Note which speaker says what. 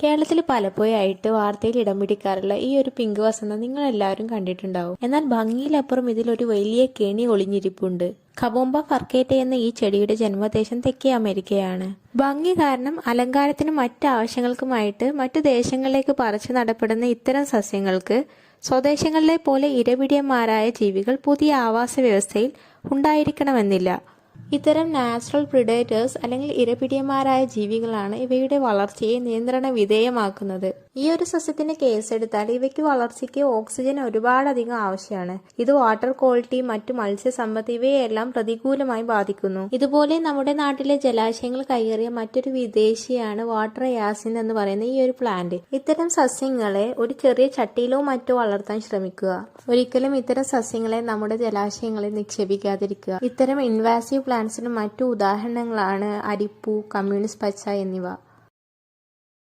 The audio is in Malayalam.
Speaker 1: കേരളത്തിൽ പലപ്പോഴായിട്ട് വാർത്തയിൽ ഇടം പിടിക്കാറുള്ള ഈ ഒരു പിങ്ക് വസന്തം നിങ്ങൾ എല്ലാവരും കണ്ടിട്ടുണ്ടാവും. എന്നാൽ ഭംഗിയിലപ്പുറം ഇതിലൊരു വലിയ കെണി ഒളിഞ്ഞിരിപ്പുണ്ട്. കബോംബ ഫർക്കേറ്റ എന്ന ഈ ചെടിയുടെ ജന്മദേശം തെക്കേ അമേരിക്കയാണ്. ഭംഗി കാരണം അലങ്കാരത്തിനും മറ്റ് ആവശ്യങ്ങൾക്കുമായിട്ട് മറ്റു ദേശങ്ങളിലേക്ക് പറിച്ചു നടപ്പെടുന്ന ഇത്തരം സസ്യങ്ങൾക്ക് സ്വദേശങ്ങളിലെ പോലെ ഇരപിടിയന്മാരായ ജീവികൾ പുതിയ ആവാസ വ്യവസ്ഥയിൽ ഉണ്ടായിരിക്കണമെന്നില്ല. ഇത്തരം നാച്ചുറൽ പ്രിഡേറ്റേഴ്സ് അല്ലെങ്കിൽ ഇരപിടിയന്മാരായ ജീവികളാണ് ഇവയുടെ വളർച്ചയെ നിയന്ത്രണ വിധേയമാക്കുന്നത്. ഈ ഒരു സസ്യത്തിന്റെ കേസെടുത്താൽ ഇവയ്ക്ക് വളർച്ചയ്ക്ക് ഓക്സിജൻ ഒരുപാടധികം ആവശ്യമാണ്. ഇത് വാട്ടർ ക്വാളിറ്റി, മറ്റു മത്സ്യസമ്പത്ത് ഇവയെല്ലാം പ്രതികൂലമായി ബാധിക്കുന്നു. ഇതുപോലെ നമ്മുടെ നാട്ടിലെ ജലാശയങ്ങൾ കയ്യേറിയ മറ്റൊരു വിദേശിയാണ് വാട്ടർ യാസിൻ എന്ന് പറയുന്ന ഈ ഒരു പ്ലാന്റ്. ഇത്തരം സസ്യങ്ങളെ ഒരു ചെറിയ ചട്ടിയിലോ മറ്റോ വളർത്താൻ ശ്രമിക്കുക. ഒരിക്കലും ഇത്തരം സസ്യങ്ങളെ നമ്മുടെ ജലാശയങ്ങളിൽ നിക്ഷേപിക്കാതിരിക്കുക. ഇത്തരം ഇൻവാസീവ് പ്ലാന്റ്സിന് മറ്റു ഉദാഹരണങ്ങളാണ് അരിപ്പൂ, കമ്മ്യൂണിസ്റ്റ് പച്ച എന്നിവ.